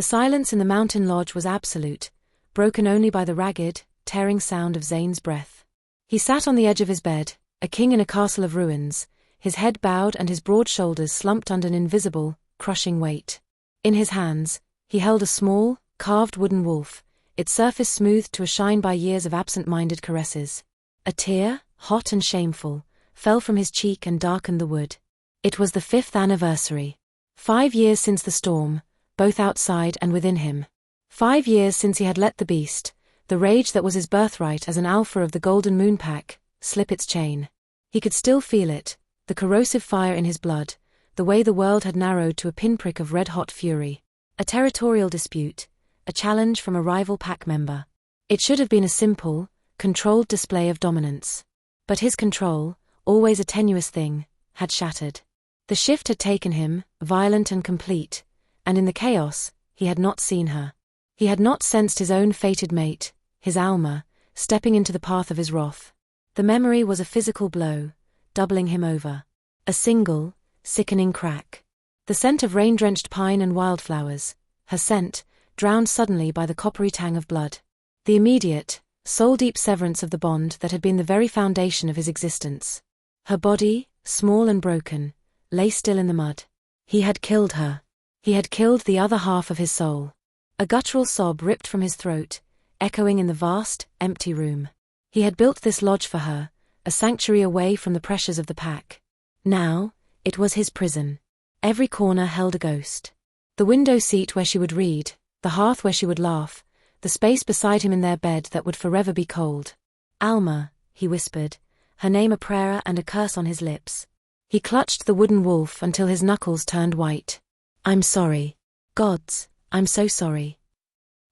The silence in the mountain lodge was absolute, broken only by the ragged, tearing sound of Zane's breath. He sat on the edge of his bed, a king in a castle of ruins, his head bowed and his broad shoulders slumped under an invisible, crushing weight. In his hands, he held a small, carved wooden wolf, its surface smoothed to a shine by years of absent-minded caresses. A tear, hot and shameful, fell from his cheek and darkened the wood. It was the 5th anniversary. 5 years since the storm, both outside and within him. 5 years since he had let the beast, the rage that was his birthright as an alpha of the Golden Moon Pack, slip its chain. He could still feel it, the corrosive fire in his blood, the way the world had narrowed to a pinprick of red-hot fury. A territorial dispute, a challenge from a rival pack member. It should have been a simple, controlled display of dominance. But his control, always a tenuous thing, had shattered. The shift had taken him, violent and complete, and in the chaos, he had not seen her. He had not sensed his own fated mate, his Alma, stepping into the path of his wrath. The memory was a physical blow, doubling him over. A single, sickening crack. The scent of rain-drenched pine and wildflowers, her scent, drowned suddenly by the coppery tang of blood. The immediate, soul-deep severance of the bond that had been the very foundation of his existence. Her body, small and broken, lay still in the mud. He had killed her. He had killed the other half of his soul. A guttural sob ripped from his throat, echoing in the vast, empty room. He had built this lodge for her, a sanctuary away from the pressures of the pack. Now, it was his prison. Every corner held a ghost. The window seat where she would read, the hearth where she would laugh, the space beside him in their bed that would forever be cold. Alma, he whispered, her name a prayer and a curse on his lips. He clutched the wooden wolf until his knuckles turned white. I'm sorry. Gods, I'm so sorry.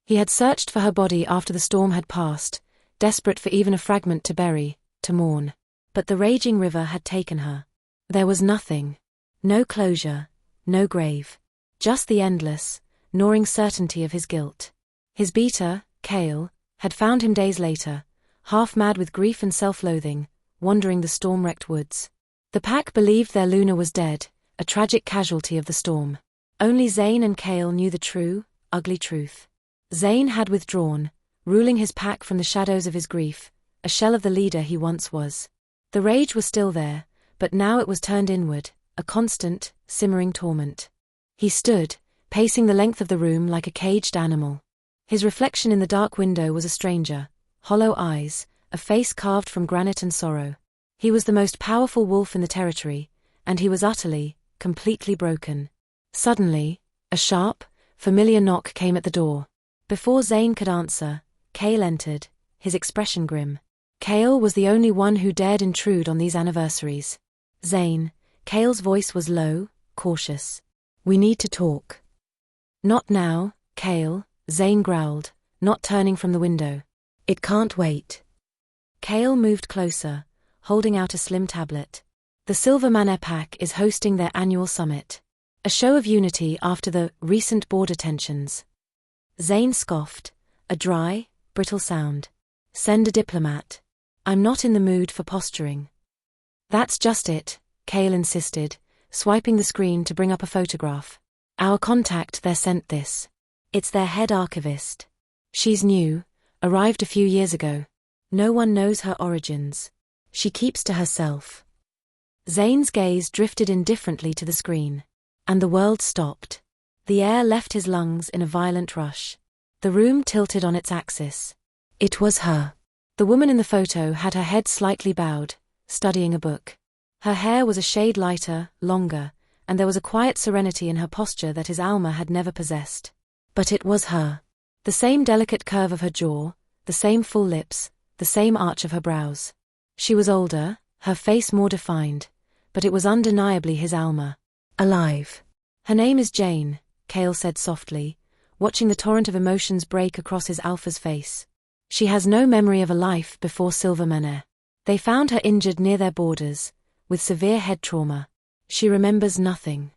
He had searched for her body after the storm had passed, desperate for even a fragment to bury, to mourn. But the raging river had taken her. There was nothing. No closure, no grave. Just the endless, gnawing certainty of his guilt. His beater, Kale, had found him days later, half mad with grief and self-loathing, wandering the storm-wrecked woods. The pack believed their Luna was dead, a tragic casualty of the storm. Only Zane and Kale knew the true, ugly truth. Zane had withdrawn, ruling his pack from the shadows of his grief, a shell of the leader he once was. The rage was still there, but now it was turned inward, a constant, simmering torment. He stood, pacing the length of the room like a caged animal. His reflection in the dark window was a stranger, hollow eyes, a face carved from granite and sorrow. He was the most powerful wolf in the territory, and he was utterly, completely broken. Suddenly, a sharp, familiar knock came at the door. Before Zane could answer, Kale entered, his expression grim. Kale was the only one who dared intrude on these anniversaries. Zane, Kale's voice was low, cautious. We need to talk. Not now, Kale, Zane growled, not turning from the window. It can't wait. Kale moved closer, holding out a slim tablet. The Silver Manor Pack is hosting their annual summit. A show of unity after the recent border tensions. Zane scoffed, a dry, brittle sound. Send a diplomat. I'm not in the mood for posturing. That's just it, Kale insisted, swiping the screen to bring up a photograph. Our contact there sent this. It's their head archivist. She's new, arrived a few years ago. No one knows her origins. She keeps to herself. Zane's gaze drifted indifferently to the screen. And the world stopped. The air left his lungs in a violent rush. The room tilted on its axis. It was her. The woman in the photo had her head slightly bowed, studying a book. Her hair was a shade lighter, longer, and there was a quiet serenity in her posture that his Alma had never possessed. But it was her. The same delicate curve of her jaw, the same full lips, the same arch of her brows. She was older, her face more defined, but it was undeniably his Alma. Alive. Her name is Jane, Kale said softly, watching the torrent of emotions break across his alpha's face. She has no memory of a life before Silver Manor. They found her injured near their borders, with severe head trauma. She remembers nothing.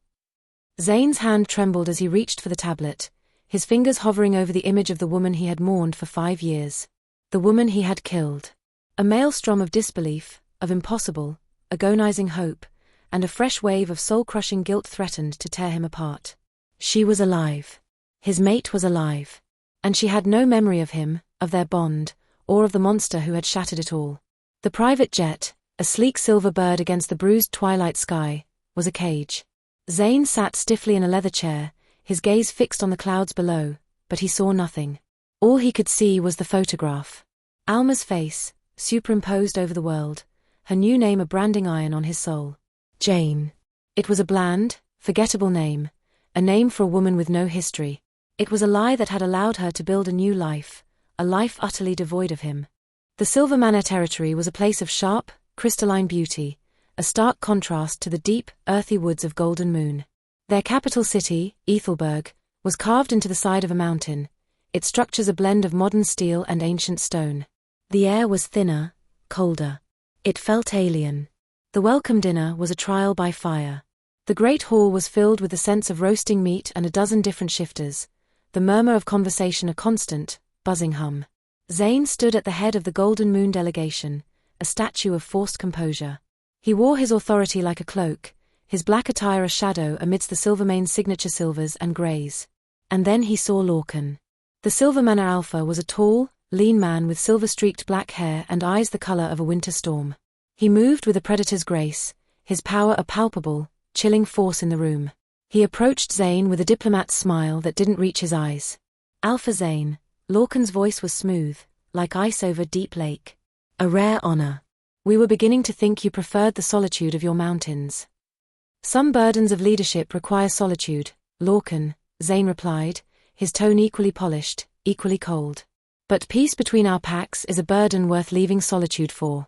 Zane's hand trembled as he reached for the tablet, his fingers hovering over the image of the woman he had mourned for 5 years. The woman he had killed. A maelstrom of disbelief, of impossible, agonizing hope, and a fresh wave of soul-crushing guilt threatened to tear him apart. She was alive. His mate was alive. And she had no memory of him, of their bond, or of the monster who had shattered it all. The private jet, a sleek silver bird against the bruised twilight sky, was a cage. Zane sat stiffly in a leather chair, his gaze fixed on the clouds below, but he saw nothing. All he could see was the photograph. Alma's face, superimposed over the world, her new name a branding iron on his soul. Jane. It was a bland, forgettable name, a name for a woman with no history. It was a lie that had allowed her to build a new life, a life utterly devoid of him. The Silver Manor territory was a place of sharp, crystalline beauty, a stark contrast to the deep, earthy woods of Golden Moon. Their capital city, Ethelberg, was carved into the side of a mountain, its structures a blend of modern steel and ancient stone. The air was thinner, colder. It felt alien. The welcome dinner was a trial by fire. The great hall was filled with the scents of roasting meat and a dozen different shifters, the murmur of conversation a constant, buzzing hum. Zane stood at the head of the Golden Moon delegation, a statue of forced composure. He wore his authority like a cloak, his black attire a shadow amidst the Silvermane's signature silvers and greys. And then he saw Lorcan. The Silver Manor Alpha was a tall, lean man with silver-streaked black hair and eyes the color of a winter storm. He moved with a predator's grace, his power a palpable, chilling force in the room. He approached Zane with a diplomat's smile that didn't reach his eyes. Alpha Zane, Lorcan's voice was smooth, like ice over deep lake. A rare honor. We were beginning to think you preferred the solitude of your mountains. Some burdens of leadership require solitude, Lorcan, Zane replied, his tone equally polished, equally cold. But peace between our packs is a burden worth leaving solitude for.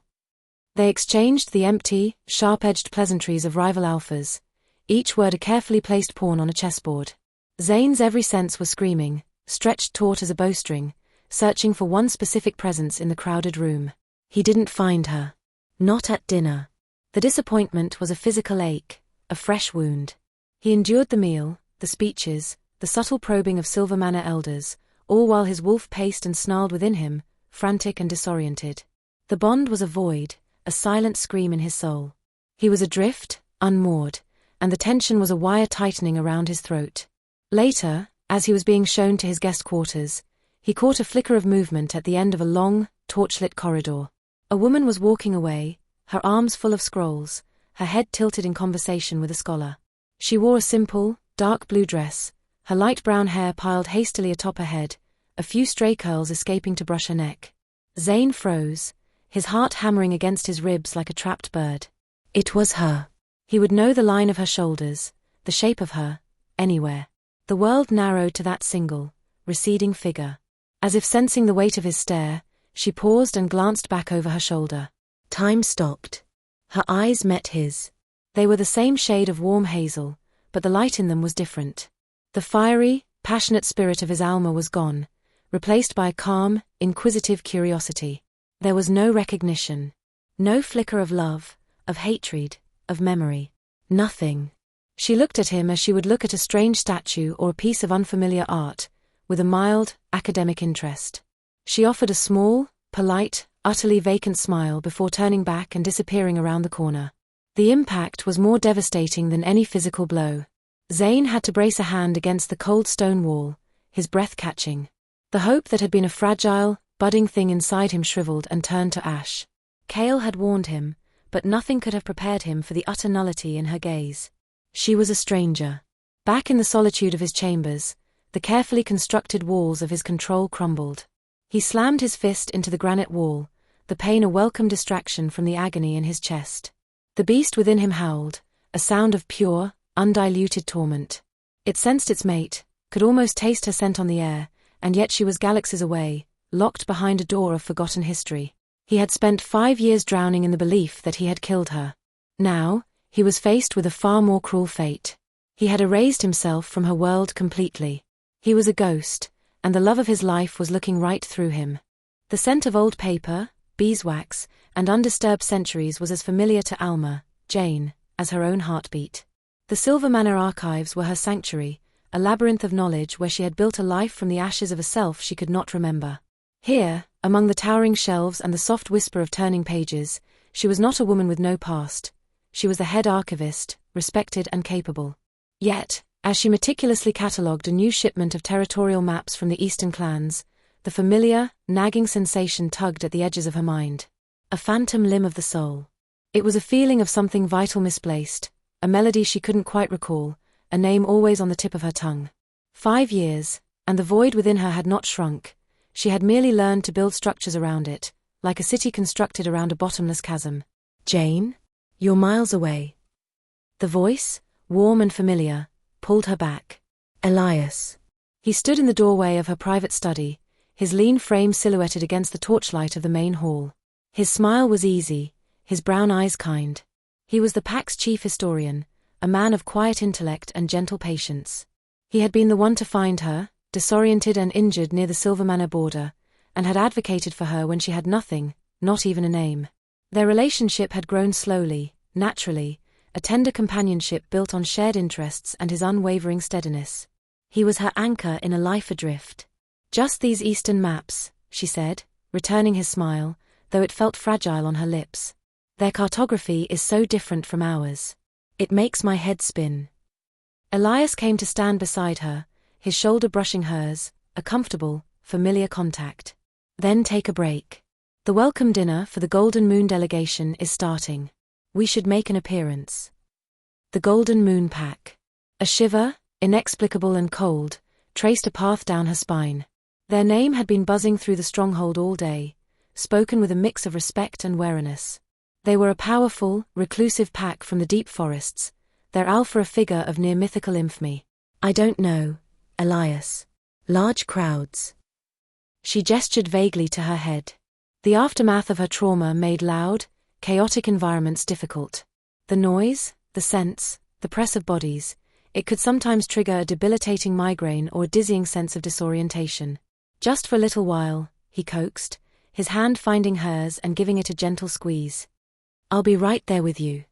They exchanged the empty, sharp-edged pleasantries of rival alphas, each word a carefully placed pawn on a chessboard. Zane's every sense was screaming, stretched taut as a bowstring, searching for one specific presence in the crowded room. He didn't find her. Not at dinner. The disappointment was a physical ache, a fresh wound. He endured the meal, the speeches, the subtle probing of Silver Manor elders, all while his wolf paced and snarled within him, frantic and disoriented. The bond was a void, a silent scream in his soul. He was adrift, unmoored, and the tension was a wire tightening around his throat. Later, as he was being shown to his guest quarters, he caught a flicker of movement at the end of a long, torchlit corridor. A woman was walking away, her arms full of scrolls, her head tilted in conversation with a scholar. She wore a simple, dark blue dress, her light brown hair piled hastily atop her head, a few stray curls escaping to brush her neck. Zane froze, his heart hammering against his ribs like a trapped bird. It was her. He would know the line of her shoulders, the shape of her, anywhere. The world narrowed to that single, receding figure. As if sensing the weight of his stare, she paused and glanced back over her shoulder. Time stopped. Her eyes met his. They were the same shade of warm hazel, but the light in them was different. The fiery, passionate spirit of his Alma was gone, replaced by a calm, inquisitive curiosity. There was no recognition. No flicker of love, of hatred, of memory. Nothing. She looked at him as she would look at a strange statue or a piece of unfamiliar art, with a mild, academic interest. She offered a small, polite, utterly vacant smile before turning back and disappearing around the corner. The impact was more devastating than any physical blow. Zane had to brace a hand against the cold stone wall, his breath catching. The hope that had been a fragile, budding thing inside him shriveled and turned to ash. Kale had warned him, but nothing could have prepared him for the utter nullity in her gaze. She was a stranger. Back in the solitude of his chambers, the carefully constructed walls of his control crumbled. He slammed his fist into the granite wall, the pain a welcome distraction from the agony in his chest. The beast within him howled, a sound of pure, undiluted torment. It sensed its mate, could almost taste her scent on the air, and yet she was galaxies away, locked behind a door of forgotten history. He had spent 5 years drowning in the belief that he had killed her. Now, he was faced with a far more cruel fate. He had erased himself from her world completely. He was a ghost, and the love of his life was looking right through him. The scent of old paper, beeswax, and undisturbed centuries was as familiar to Alma, Jane, as her own heartbeat. The Silver Manor archives were her sanctuary, a labyrinth of knowledge where she had built a life from the ashes of a self she could not remember. Here, among the towering shelves and the soft whisper of turning pages, she was not a woman with no past. She was the head archivist, respected and capable. Yet, As she meticulously catalogued a new shipment of territorial maps from the eastern clans, the familiar, nagging sensation tugged at the edges of her mind. A phantom limb of the soul. It was a feeling of something vital misplaced, a melody she couldn't quite recall, a name always on the tip of her tongue. 5 years, and the void within her had not shrunk. She had merely learned to build structures around it, like a city constructed around a bottomless chasm. "Jane? You're miles away." The voice, warm and familiar, pulled her back. "Elias." He stood in the doorway of her private study, his lean frame silhouetted against the torchlight of the main hall. His smile was easy, his brown eyes kind. He was the pack's chief historian, a man of quiet intellect and gentle patience. He had been the one to find her, disoriented and injured near the Silver Manor border, and had advocated for her when she had nothing, not even a name. Their relationship had grown slowly, naturally, a tender companionship built on shared interests and his unwavering steadiness. He was her anchor in a life adrift. "Just these eastern maps," she said, returning his smile, though it felt fragile on her lips. "Their cartography is so different from ours. It makes my head spin." Elias came to stand beside her, his shoulder brushing hers, a comfortable, familiar contact. "Then take a break. The welcome dinner for the Golden Moon delegation is starting. We should make an appearance." The Golden Moon pack. A shiver, inexplicable and cold, traced a path down her spine. Their name had been buzzing through the stronghold all day, spoken with a mix of respect and wariness. They were a powerful, reclusive pack from the deep forests, their alpha a figure of near-mythical infamy. "I don't know, Elias. Large crowds." She gestured vaguely to her head. The aftermath of her trauma made loud, chaotic environments difficult. The noise, the scents, the press of bodies, it could sometimes trigger a debilitating migraine or a dizzying sense of disorientation. "Just for a little while," he coaxed, his hand finding hers and giving it a gentle squeeze. "I'll be right there with you."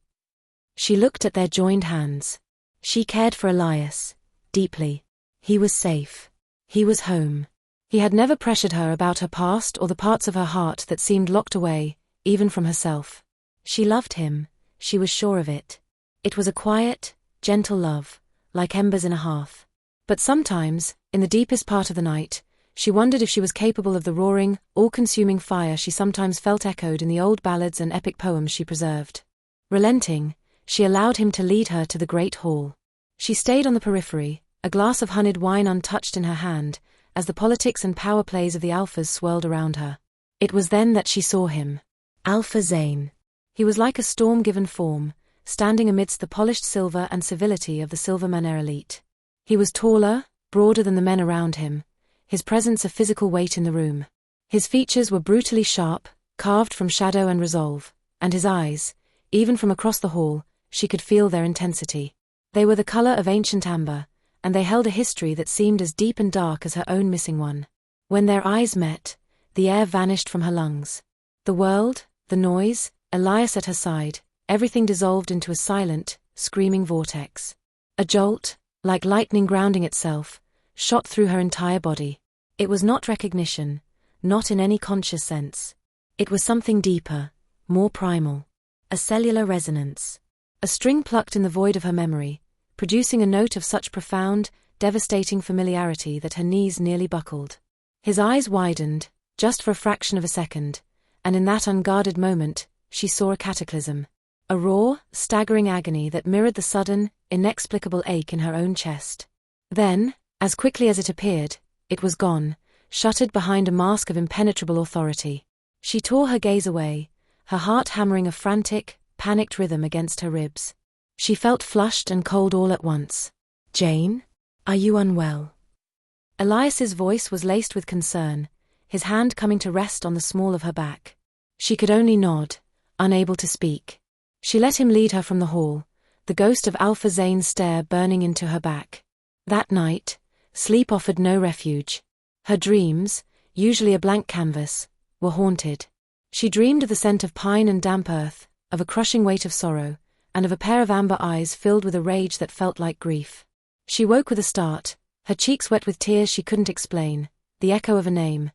She looked at their joined hands. She cared for Elias, deeply. He was safe. He was home. He had never pressured her about her past or the parts of her heart that seemed locked away, even from herself. She loved him, she was sure of it. It was a quiet, gentle love, like embers in a hearth. But sometimes, in the deepest part of the night, she wondered if she was capable of the roaring, all-consuming fire she sometimes felt echoed in the old ballads and epic poems she preserved. Relenting, she allowed him to lead her to the great hall. She stayed on the periphery, a glass of honeyed wine untouched in her hand, as the politics and power plays of the alphas swirled around her. It was then that she saw him. Alpha Zane. He was like a storm-given form, standing amidst the polished silver and civility of the Silver Manor elite. He was taller, broader than the men around him, his presence a physical weight in the room. His features were brutally sharp, carved from shadow and resolve, and his eyes, even from across the hall, she could feel their intensity. They were the color of ancient amber, and they held a history that seemed as deep and dark as her own missing one. When their eyes met, the air vanished from her lungs. The world, the noise, Elias at her side, everything dissolved into a silent, screaming vortex. A jolt, like lightning grounding itself, shot through her entire body. It was not recognition, not in any conscious sense. It was something deeper, more primal. A cellular resonance. A string plucked in the void of her memory, producing a note of such profound, devastating familiarity that her knees nearly buckled. His eyes widened, just for a fraction of a second, and in that unguarded moment, she saw a cataclysm. A raw, staggering agony that mirrored the sudden, inexplicable ache in her own chest. Then, as quickly as it appeared, it was gone, shuttered behind a mask of impenetrable authority. She tore her gaze away, her heart hammering a frantic, panicked rhythm against her ribs. She felt flushed and cold all at once. "Jane? Are you unwell?" Elias's voice was laced with concern, his hand coming to rest on the small of her back. She could only nod, unable to speak. She let him lead her from the hall, the ghost of Alpha Zane's stare burning into her back. That night, sleep offered no refuge. Her dreams, usually a blank canvas, were haunted. She dreamed of the scent of pine and damp earth, of a crushing weight of sorrow, and of a pair of amber eyes filled with a rage that felt like grief. She woke with a start, her cheeks wet with tears she couldn't explain, the echo of a name,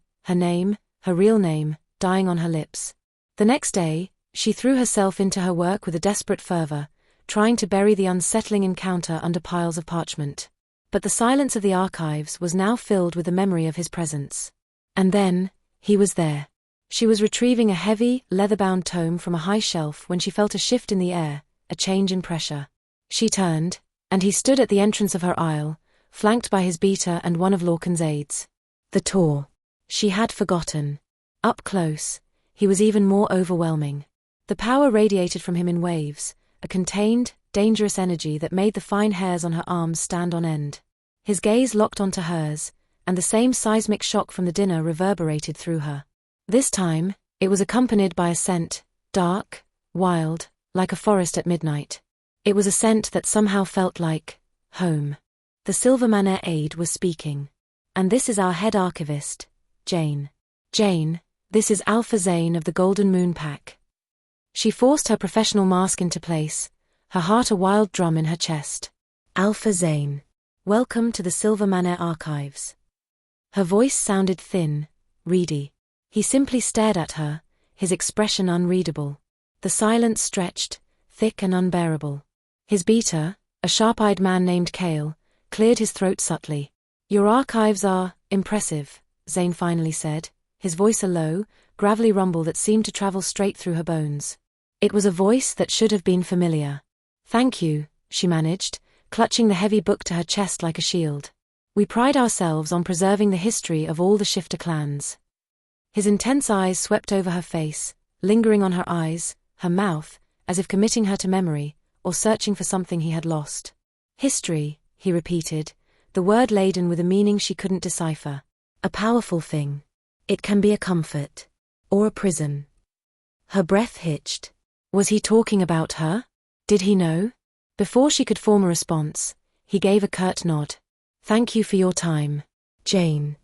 her real name, dying on her lips. The next day, she threw herself into her work with a desperate fervor, trying to bury the unsettling encounter under piles of parchment. But the silence of the archives was now filled with the memory of his presence. And then, he was there. She was retrieving a heavy, leather-bound tome from a high shelf when she felt a shift in the air, a change in pressure. She turned, and he stood at the entrance of her aisle, flanked by his beater and one of Lorcan's aides. The Tor. She had forgotten. Up close, he was even more overwhelming. The power radiated from him in waves, a contained, dangerous energy that made the fine hairs on her arms stand on end. His gaze locked onto hers, and the same seismic shock from the dinner reverberated through her. This time, it was accompanied by a scent, dark, wild, like a forest at midnight. It was a scent that somehow felt like home. The Silver Manor aide was speaking. And this is our head archivist, Jane. Jane, this is Alpha Zane of the Golden Moon Pack. She forced her professional mask into place, her heart a wild drum in her chest. Alpha Zane. Welcome to the Silver Manor archives. Her voice sounded thin, reedy. He simply stared at her, his expression unreadable. The silence stretched, thick and unbearable. His beater, a sharp-eyed man named Kale, cleared his throat subtly. Your archives are impressive, Zane finally said, his voice a low, gravelly rumble that seemed to travel straight through her bones. It was a voice that should have been familiar. Thank you, she managed, clutching the heavy book to her chest like a shield. We pride ourselves on preserving the history of all the shifter clans. His intense eyes swept over her face, lingering on her eyes, her mouth, as if committing her to memory, or searching for something he had lost. History, he repeated, the word laden with a meaning she couldn't decipher. A powerful thing. It can be a comfort. Or a prison. Her breath hitched. Was he talking about her? Did he know? Before she could form a response, he gave a curt nod. Thank you for your time, Jane.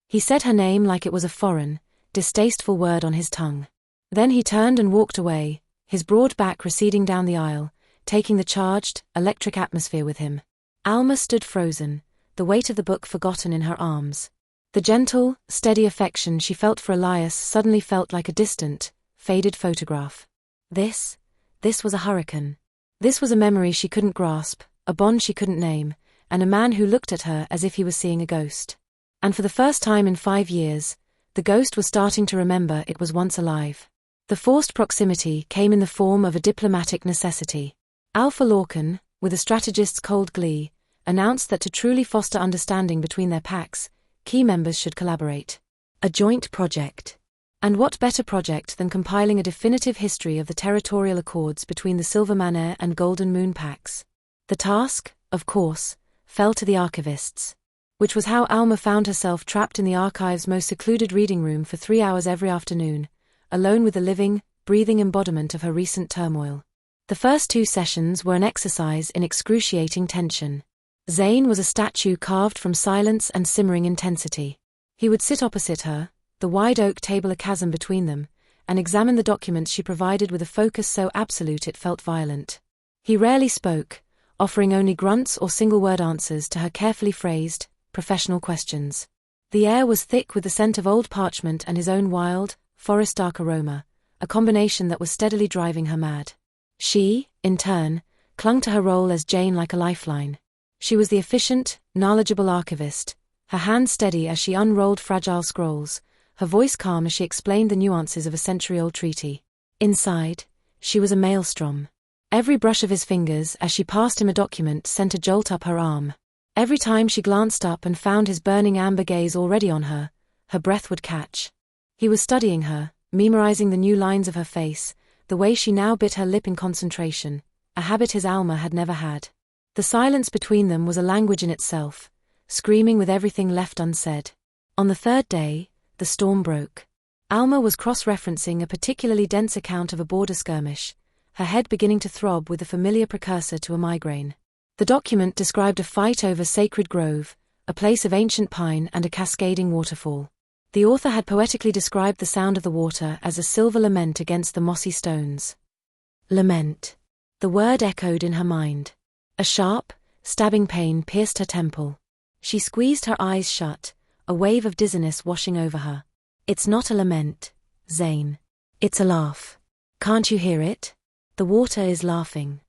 He said her name like it was a foreign, distasteful word on his tongue. Then he turned and walked away, his broad back receding down the aisle, taking the charged, electric atmosphere with him. Alma stood frozen, the weight of the book forgotten in her arms. The gentle, steady affection she felt for Elias suddenly felt like a distant, faded photograph. This was a hurricane. This was a memory she couldn't grasp, a bond she couldn't name, and a man who looked at her as if he was seeing a ghost. And for the first time in 5 years, the ghost was starting to remember it was once alive. The forced proximity came in the form of a diplomatic necessity. Alpha Lorcan, with a strategist's cold glee, announced that to truly foster understanding between their packs, key members should collaborate. A joint project. And what better project than compiling a definitive history of the territorial accords between the Silver Manor and Golden Moon packs? The task, of course, fell to the archivists. Which was how Alma found herself trapped in the archive's most secluded reading room for 3 hours every afternoon, alone with the living, breathing embodiment of her recent turmoil. The first 2 sessions were an exercise in excruciating tension. Zane was a statue carved from silence and simmering intensity. He would sit opposite her, the wide oak table a chasm between them, and examine the documents she provided with a focus so absolute it felt violent. He rarely spoke, offering only grunts or single-word answers to her carefully phrased, professional questions. The air was thick with the scent of old parchment and his own wild, forest-dark aroma, a combination that was steadily driving her mad. She, in turn, clung to her role as Jane like a lifeline. She was the efficient, knowledgeable archivist, her hands steady as she unrolled fragile scrolls, her voice calm as she explained the nuances of a century-old treaty. Inside, she was a maelstrom. Every brush of his fingers as she passed him a document sent a jolt up her arm. Every time she glanced up and found his burning amber gaze already on her, her breath would catch. He was studying her, memorizing the new lines of her face, the way she now bit her lip in concentration, a habit his Alma had never had. The silence between them was a language in itself, screaming with everything left unsaid. On the 3rd day, the storm broke. Alma was cross-referencing a particularly dense account of a border skirmish, her head beginning to throb with the familiar precursor to a migraine. The document described a fight over Sacred Grove, a place of ancient pine and a cascading waterfall. The author had poetically described the sound of the water as a silver lament against the mossy stones. Lament. The word echoed in her mind. A sharp, stabbing pain pierced her temple. She squeezed her eyes shut, a wave of dizziness washing over her. It's not a lament, Zane. It's a laugh. Can't you hear it? The water is laughing.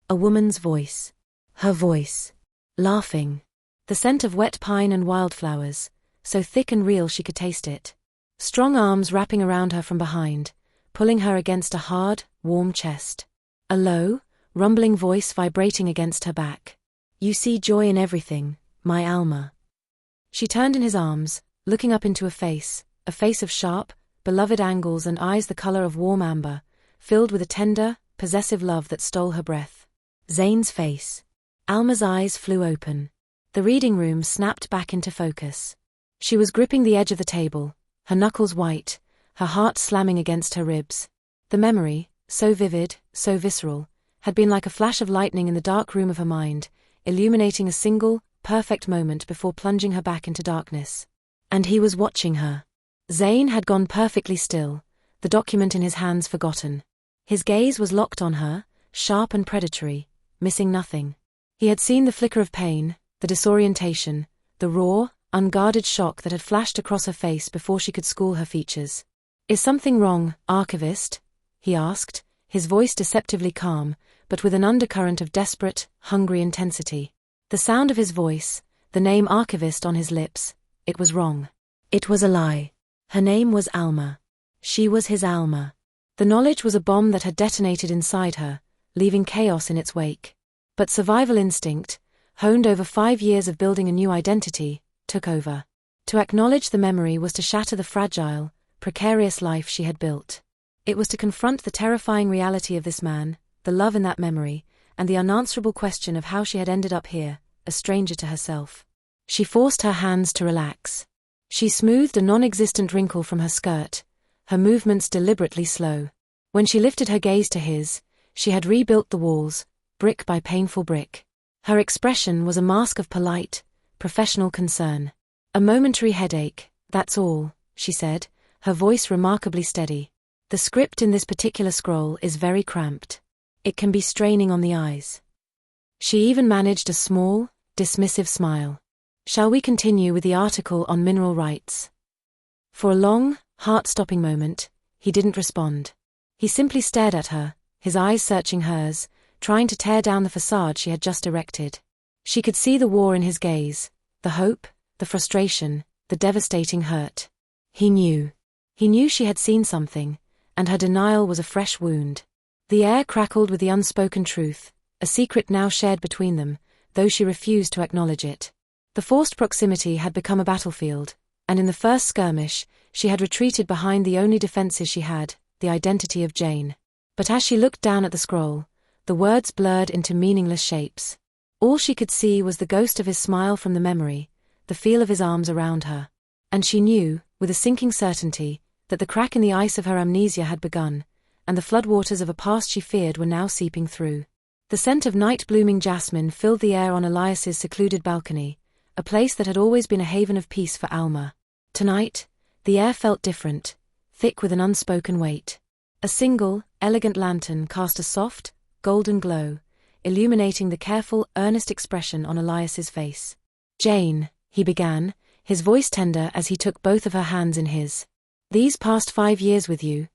A woman's voice. Her voice. Laughing. The scent of wet pine and wildflowers, so thick and real she could taste it. Strong arms wrapping around her from behind, pulling her against a hard, warm chest. A low, rumbling voice vibrating against her back. You see joy in everything, my Alma. She turned in his arms, looking up into a face of sharp, beloved angles and eyes the color of warm amber, filled with a tender, possessive love that stole her breath. Zane's face. Alma's eyes flew open. The reading room snapped back into focus. She was gripping the edge of the table, her knuckles white, her heart slamming against her ribs. The memory, so vivid, so visceral, had been like a flash of lightning in the dark room of her mind, illuminating a single, perfect moment before plunging her back into darkness. And he was watching her. Zane had gone perfectly still, the document in his hands forgotten. His gaze was locked on her, sharp and predatory, missing nothing. He had seen the flicker of pain, the disorientation, the raw, unguarded shock that had flashed across her face before she could school her features. Is something wrong, Archivist? He asked, his voice deceptively calm, but with an undercurrent of desperate, hungry intensity. The sound of his voice, the name Archivist on his lips, it was wrong. It was a lie. Her name was Alma. She was his Alma. The knowledge was a bomb that had detonated inside her, leaving chaos in its wake. But survival instinct, honed over 5 years of building a new identity, took over. To acknowledge the memory was to shatter the fragile, precarious life she had built. It was to confront the terrifying reality of this man, the love in that memory, and the unanswerable question of how she had ended up here, a stranger to herself. She forced her hands to relax. She smoothed a non-existent wrinkle from her skirt, her movements deliberately slow. When she lifted her gaze to his, she had rebuilt the walls, brick by painful brick. Her expression was a mask of polite, professional concern. A momentary headache, that's all, she said, her voice remarkably steady. The script in this particular scroll is very cramped. It can be straining on the eyes. She even managed a small, dismissive smile. Shall we continue with the article on mineral rights? For a long, heart-stopping moment, he didn't respond. He simply stared at her, his eyes searching hers, trying to tear down the facade she had just erected. She could see the war in his gaze, the hope, the frustration, the devastating hurt. He knew. He knew she had seen something, and her denial was a fresh wound. The air crackled with the unspoken truth, a secret now shared between them, though she refused to acknowledge it. The forced proximity had become a battlefield, and in the first skirmish, she had retreated behind the only defenses she had, the identity of Jane. But as she looked down at the scroll, the words blurred into meaningless shapes. All she could see was the ghost of his smile from the memory, the feel of his arms around her. And she knew, with a sinking certainty, that the crack in the ice of her amnesia had begun, and the floodwaters of a past she feared were now seeping through. The scent of night-blooming jasmine filled the air on Elias's secluded balcony, a place that had always been a haven of peace for Alma. Tonight, the air felt different, thick with an unspoken weight. A single, elegant lantern cast a soft, golden glow, illuminating the careful, earnest expression on Elias's face. "Jane," he began, his voice tender as he took both of her hands in his. "These past 5 years with you,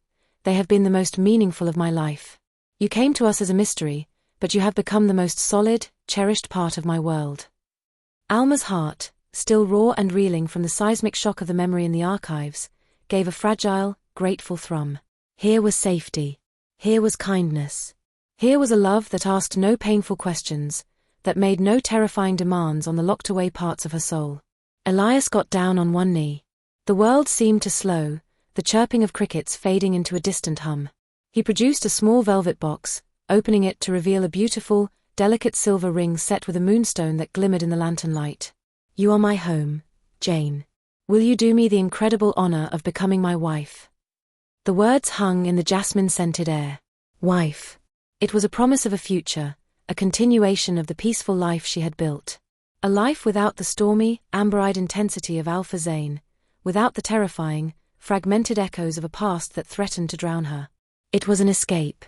they have been the most meaningful of my life. You came to us as a mystery, but you have become the most solid, cherished part of my world." Alma's heart, still raw and reeling from the seismic shock of the memory in the archives, gave a fragile, grateful thrum. Here was safety. Here was kindness. Here was a love that asked no painful questions, that made no terrifying demands on the locked-away parts of her soul. Elias got down on one knee. The world seemed to slow, the chirping of crickets fading into a distant hum. He produced a small velvet box, opening it to reveal a beautiful, delicate silver ring set with a moonstone that glimmered in the lantern light. "You are my home, Jane. Will you do me the incredible honor of becoming my wife?" The words hung in the jasmine-scented air. Wife. It was a promise of a future, a continuation of the peaceful life she had built. A life without the stormy, amber-eyed intensity of Alpha Zane, without the terrifying, fragmented echoes of a past that threatened to drown her. It was an escape.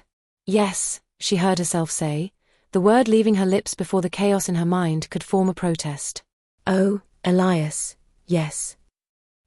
Yes, she heard herself say, the word leaving her lips before the chaos in her mind could form a protest. "Oh, Elias, yes."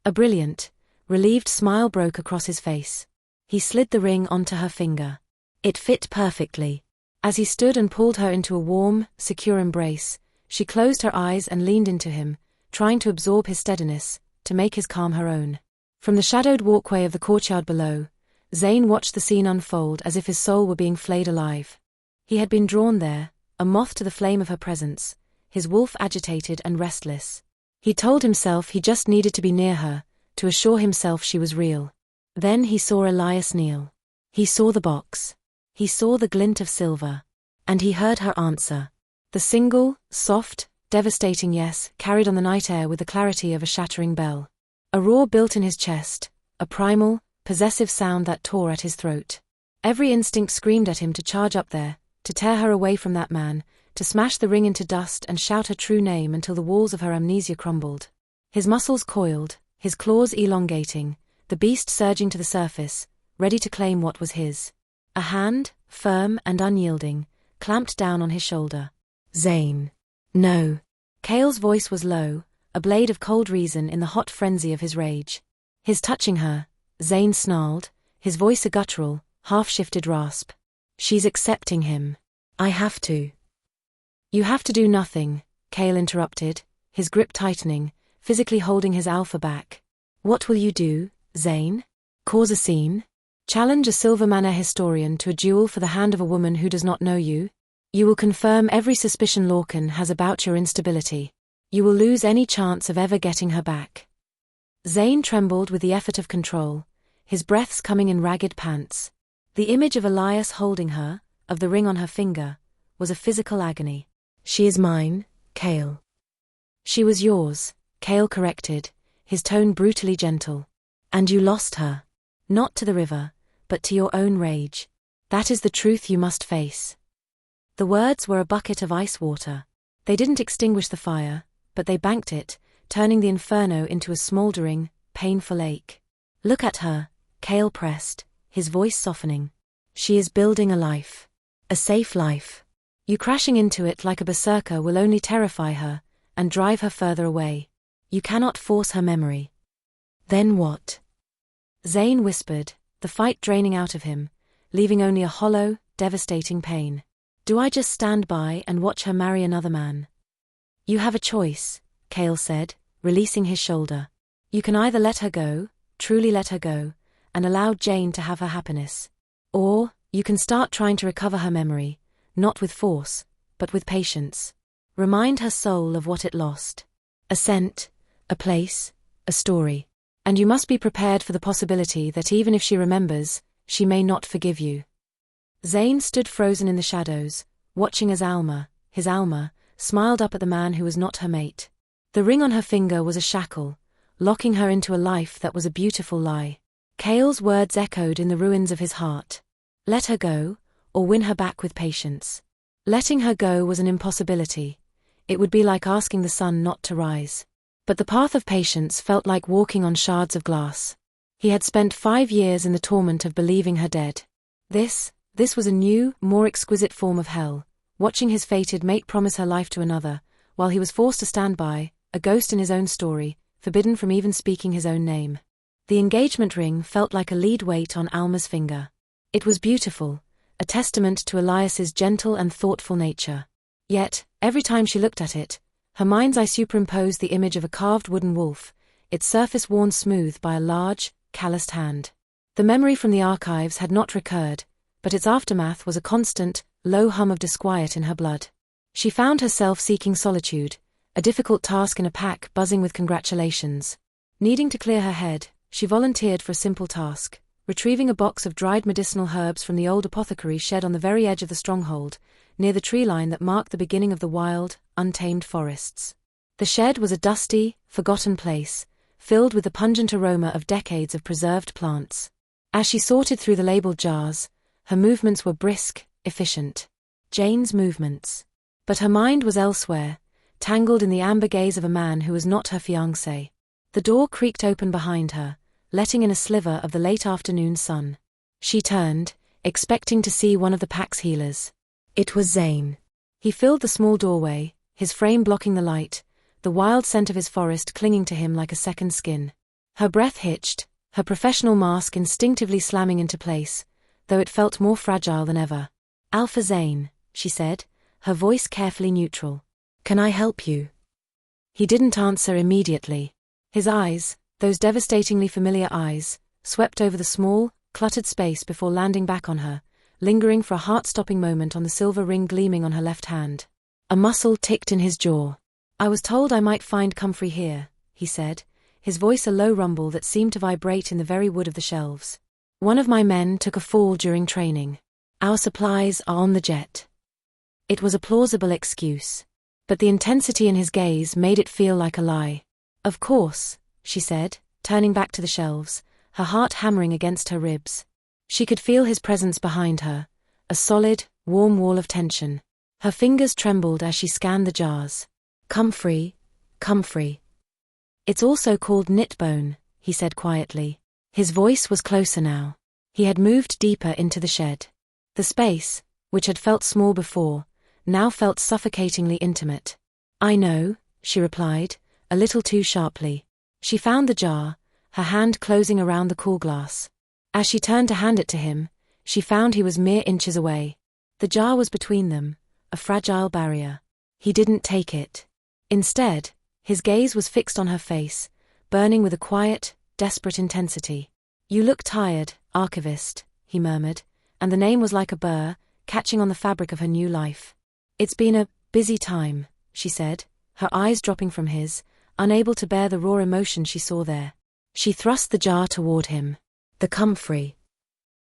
A brilliant, relieved smile broke across his face. He slid the ring onto her finger. It fit perfectly. As he stood and pulled her into a warm, secure embrace, she closed her eyes and leaned into him, trying to absorb his steadiness, to make his calm her own. From the shadowed walkway of the courtyard below, Zane watched the scene unfold as if his soul were being flayed alive. He had been drawn there, a moth to the flame of her presence, his wolf agitated and restless. He told himself he just needed to be near her, to assure himself she was real. Then he saw Elias kneel. He saw the box. He saw the glint of silver. And he heard her answer. The single, soft, devastating yes carried on the night air with the clarity of a shattering bell. A roar built in his chest, a primal, possessive sound that tore at his throat. Every instinct screamed at him to charge up there, to tear her away from that man, to smash the ring into dust and shout her true name until the walls of her amnesia crumbled. His muscles coiled, his claws elongating, the beast surging to the surface, ready to claim what was his. A hand, firm and unyielding, clamped down on his shoulder. Zane. No. Cale's voice was low, a blade of cold reason in the hot frenzy of his rage. His touching her, Zane snarled, his voice a guttural, half-shifted rasp. She's accepting him. I have to. You have to do nothing, Cale interrupted, his grip tightening, physically holding his alpha back. What will you do, Zane? Cause a scene? Challenge a Silver Manor historian to a duel for the hand of a woman who does not know you? You will confirm every suspicion Lorcan has about your instability. You will lose any chance of ever getting her back. Zane trembled with the effort of control, his breaths coming in ragged pants. The image of Elias holding her, of the ring on her finger, was a physical agony. She is mine, Cale. She was yours, Cale corrected, his tone brutally gentle. And you lost her. Not to the river, but to your own rage. That is the truth you must face. The words were a bucket of ice water. They didn't extinguish the fire, but they banked it, turning the inferno into a smoldering, painful ache. Look at her, Cale pressed, his voice softening. She is building a life. A safe life. You crashing into it like a berserker will only terrify her, and drive her further away. You cannot force her memory. Then what? Zane whispered, the fight draining out of him, leaving only a hollow, devastating pain. Do I just stand by and watch her marry another man? You have a choice, Cale said, releasing his shoulder. You can either let her go, truly let her go, and allow Jane to have her happiness. Or, you can start trying to recover her memory, not with force, but with patience. Remind her soul of what it lost. A scent, a place, a story. And you must be prepared for the possibility that even if she remembers, she may not forgive you. Zane stood frozen in the shadows, watching as Alma, his Alma, smiled up at the man who was not her mate. The ring on her finger was a shackle, locking her into a life that was a beautiful lie. Cale's words echoed in the ruins of his heart. Let her go, or win her back with patience. Letting her go was an impossibility. It would be like asking the sun not to rise. But the path of patience felt like walking on shards of glass. He had spent 5 years in the torment of believing her dead. This was a new, more exquisite form of hell, watching his fated mate promise her life to another, while he was forced to stand by, a ghost in his own story, forbidden from even speaking his own name. The engagement ring felt like a lead weight on Alma's finger. It was beautiful, a testament to Elias's gentle and thoughtful nature. Yet, every time she looked at it, her mind's eye superimposed the image of a carved wooden wolf, its surface worn smooth by a large, calloused hand. The memory from the archives had not recurred, but its aftermath was a constant, low hum of disquiet in her blood. She found herself seeking solitude, a difficult task in a pack buzzing with congratulations. Needing to clear her head, she volunteered for a simple task, retrieving a box of dried medicinal herbs from the old apothecary shed on the very edge of the stronghold, near the tree line that marked the beginning of the wild, untamed forests. The shed was a dusty, forgotten place, filled with the pungent aroma of decades of preserved plants. As she sorted through the labeled jars, her movements were brisk, efficient. Jane's movements. But her mind was elsewhere, tangled in the amber gaze of a man who was not her fiancé. The door creaked open behind her, letting in a sliver of the late afternoon sun. She turned, expecting to see one of the pack's healers. It was Zane. He filled the small doorway, his frame blocking the light, the wild scent of his forest clinging to him like a second skin. Her breath hitched, her professional mask instinctively slamming into place, though it felt more fragile than ever. Alpha Zane, she said, her voice carefully neutral. "Can I help you?" He didn't answer immediately. His eyes, those devastatingly familiar eyes, swept over the small, cluttered space before landing back on her, lingering for a heart-stopping moment on the silver ring gleaming on her left hand. A muscle ticked in his jaw. "I was told I might find comfrey here," he said, his voice a low rumble that seemed to vibrate in the very wood of the shelves. "One of my men took a fall during training. Our supplies are on the jet." It was a plausible excuse. But the intensity in his gaze made it feel like a lie. "Of course," she said, turning back to the shelves, her heart hammering against her ribs. She could feel his presence behind her, a solid, warm wall of tension. Her fingers trembled as she scanned the jars. "Comfrey, comfrey. It's also called knitbone," he said quietly. His voice was closer now. He had moved deeper into the shed. The space, which had felt small before, now felt suffocatingly intimate. "I know," she replied, a little too sharply. She found the jar, her hand closing around the cool glass. As she turned to hand it to him, she found he was mere inches away. The jar was between them, a fragile barrier. He didn't take it. Instead, his gaze was fixed on her face, burning with a quiet, desperate intensity. "You look tired, Archivist," he murmured, and the name was like a burr, catching on the fabric of her new life. "It's been a busy time," she said, her eyes dropping from his, unable to bear the raw emotion she saw there. She thrust the jar toward him. "The comfrey."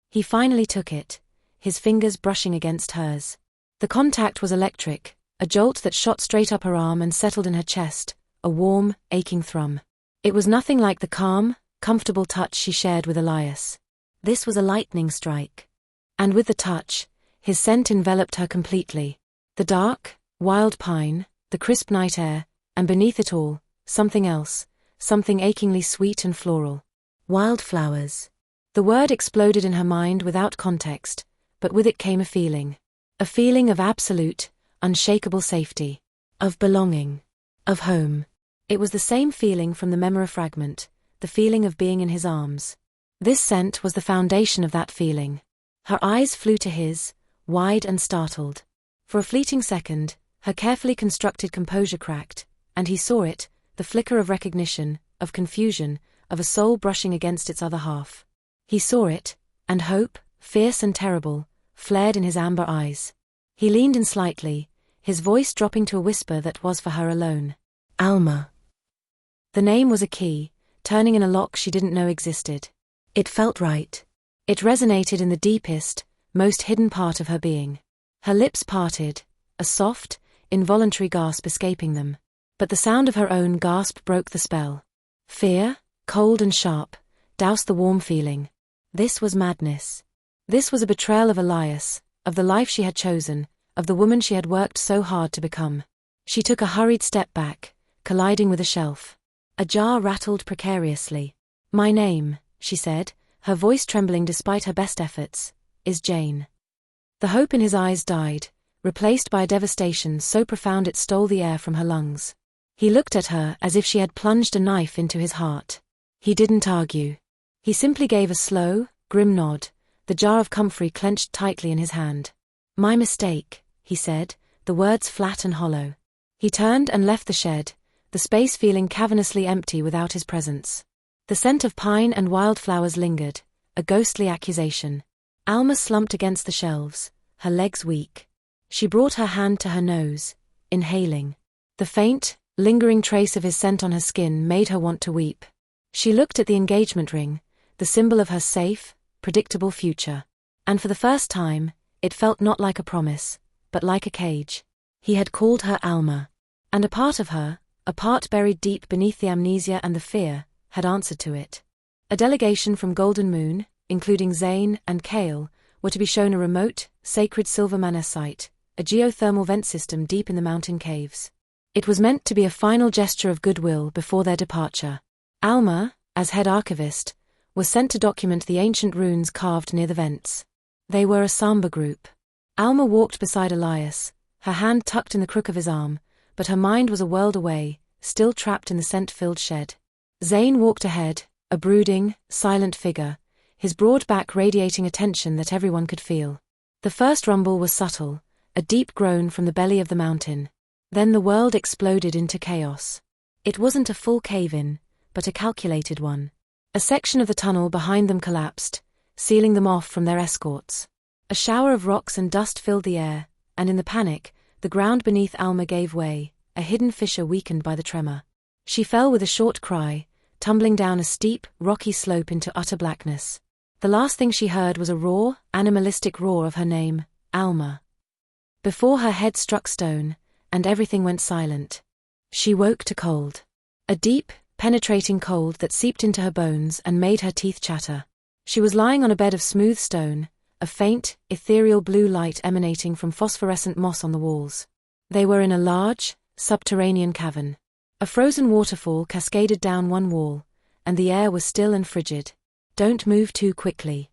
He finally took it, his fingers brushing against hers. The contact was electric, a jolt that shot straight up her arm and settled in her chest, a warm, aching thrum. It was nothing like the calm, comfortable touch she shared with Elias. This was a lightning strike. And with the touch, his scent enveloped her completely. The dark, wild pine, the crisp night air, and beneath it all, something else, something achingly sweet and floral. Wildflowers. The word exploded in her mind without context, but with it came a feeling of absolute, unshakable safety, of belonging, of home. It was the same feeling from the memory fragment, the feeling of being in his arms. This scent was the foundation of that feeling. Her eyes flew to his, wide and startled. For a fleeting second, her carefully constructed composure cracked, and he saw it, the flicker of recognition, of confusion, of a soul brushing against its other half. He saw it, and hope, fierce and terrible, flared in his amber eyes. He leaned in slightly, his voice dropping to a whisper that was for her alone. "Alma." The name was a key, turning in a lock she didn't know existed. It felt right. It resonated in the deepest, most hidden part of her being. Her lips parted, a soft, involuntary gasp escaping them. But the sound of her own gasp broke the spell. Fear, cold and sharp, doused the warm feeling. This was madness. This was a betrayal of Elias, of the life she had chosen, of the woman she had worked so hard to become. She took a hurried step back, colliding with a shelf. A jar rattled precariously. "My name," she said, her voice trembling despite her best efforts, "is Jane." The hope in his eyes died, replaced by a devastation so profound it stole the air from her lungs. He looked at her as if she had plunged a knife into his heart. He didn't argue. He simply gave a slow, grim nod, the jar of comfrey clenched tightly in his hand. "My mistake," he said, the words flat and hollow. He turned and left the shed, the space feeling cavernously empty without his presence. The scent of pine and wildflowers lingered, a ghostly accusation. Alma slumped against the shelves, her legs weak. She brought her hand to her nose, inhaling. The faint, lingering trace of his scent on her skin made her want to weep. She looked at the engagement ring, the symbol of her safe, predictable future. And for the first time, it felt not like a promise, but like a cage. He had called her Alma. And a part of her, a part buried deep beneath the amnesia and the fear, had answered to it. A delegation from Golden Moon, including Zane and Kale, were to be shown a remote, sacred silver manor site, a geothermal vent system deep in the mountain caves. It was meant to be a final gesture of goodwill before their departure. Alma, as head archivist, was sent to document the ancient runes carved near the vents. They were a samba group. Alma walked beside Elias, her hand tucked in the crook of his arm, but her mind was a world away, still trapped in the scent-filled shed. Zane walked ahead, a brooding, silent figure, his broad back radiating a tension that everyone could feel. The first rumble was subtle, a deep groan from the belly of the mountain. Then the world exploded into chaos. It wasn't a full cave-in, but a calculated one. A section of the tunnel behind them collapsed, sealing them off from their escorts. A shower of rocks and dust filled the air, and in the panic, the ground beneath Alma gave way, a hidden fissure weakened by the tremor. She fell with a short cry, tumbling down a steep, rocky slope into utter blackness. The last thing she heard was a raw, animalistic roar of her name, Alma. Before her head struck stone, and everything went silent. She woke to cold. A deep, penetrating cold that seeped into her bones and made her teeth chatter. She was lying on a bed of smooth stone, a faint, ethereal blue light emanating from phosphorescent moss on the walls. They were in a large, subterranean cavern. A frozen waterfall cascaded down one wall, and the air was still and frigid. "Don't move too quickly."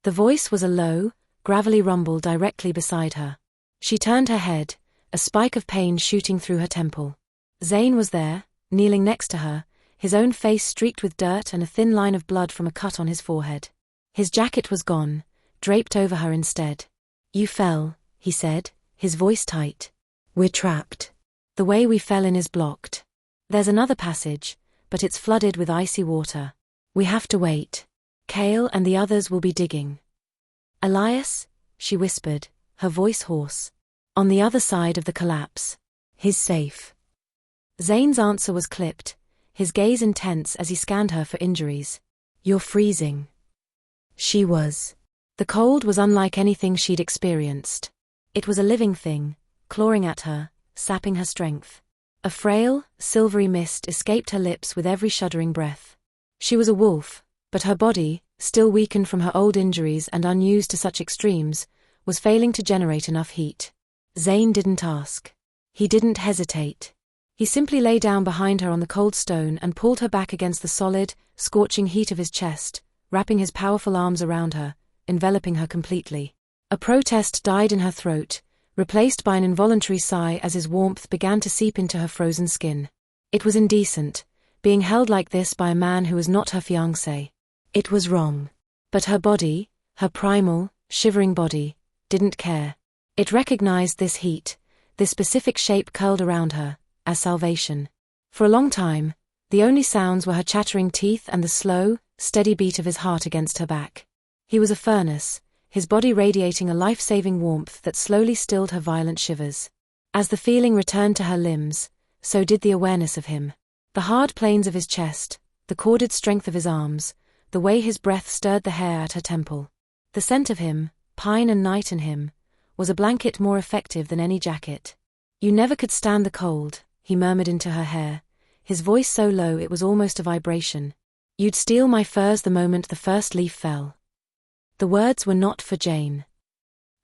The voice was a low, gravelly rumble directly beside her. She turned her head, a spike of pain shooting through her temple. Zane was there, kneeling next to her, his own face streaked with dirt and a thin line of blood from a cut on his forehead. His jacket was gone, draped over her instead. "You fell," he said, his voice tight. "We're trapped. The way we fell in is blocked. There's another passage, but it's flooded with icy water. We have to wait. Kale and the others will be digging." "Elias?" she whispered, her voice hoarse. "On the other side of the collapse. He's safe." Zane's answer was clipped, his gaze intense as he scanned her for injuries. "You're freezing." She was. The cold was unlike anything she'd experienced. It was a living thing, clawing at her, sapping her strength. A frail, silvery mist escaped her lips with every shuddering breath. She was a wolf, but her body, still weakened from her old injuries and unused to such extremes, was failing to generate enough heat. Zane didn't ask. He didn't hesitate. He simply lay down behind her on the cold stone and pulled her back against the solid, scorching heat of his chest, wrapping his powerful arms around her, enveloping her completely. A protest died in her throat, replaced by an involuntary sigh as his warmth began to seep into her frozen skin. It was indecent, being held like this by a man who was not her fiancé. It was wrong. But her body, her primal, shivering body, didn't care. It recognized this heat, this specific shape curled around her, as salvation. For a long time, the only sounds were her chattering teeth and the slow, steady beat of his heart against her back. He was a furnace, his body radiating a life-saving warmth that slowly stilled her violent shivers. As the feeling returned to her limbs, so did the awareness of him. The hard planes of his chest, the corded strength of his arms, the way his breath stirred the hair at her temple. The scent of him, pine and night in him, was a blanket more effective than any jacket. "You never could stand the cold," he murmured into her hair, his voice so low it was almost a vibration. "You'd steal my furs the moment the first leaf fell." The words were not for Jane.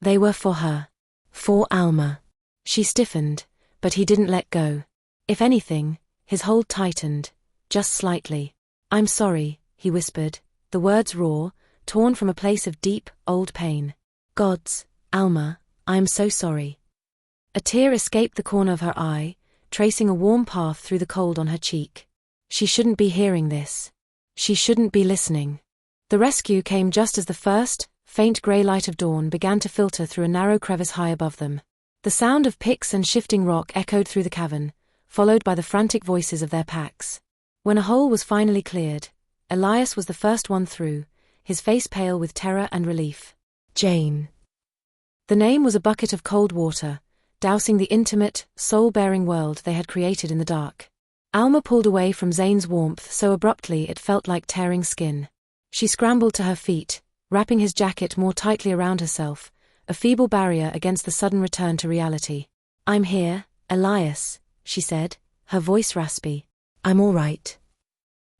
They were for her. For Alma. She stiffened, but he didn't let go. If anything, his hold tightened, just slightly. "I'm sorry," he whispered, the words raw, torn from a place of deep, old pain. "Gods, Alma, I am so sorry." A tear escaped the corner of her eye, tracing a warm path through the cold on her cheek. She shouldn't be hearing this. She shouldn't be listening. The rescue came just as the first, faint grey light of dawn began to filter through a narrow crevice high above them. The sound of picks and shifting rock echoed through the cavern, followed by the frantic voices of their packs. When a hole was finally cleared, Elias was the first one through, his face pale with terror and relief. Jane. The name was a bucket of cold water, dousing the intimate, soul-bearing world they had created in the dark. Alma pulled away from Zane's warmth so abruptly it felt like tearing skin. She scrambled to her feet, wrapping his jacket more tightly around herself, a feeble barrier against the sudden return to reality. "I'm here, Elias," she said, her voice raspy. "I'm all right."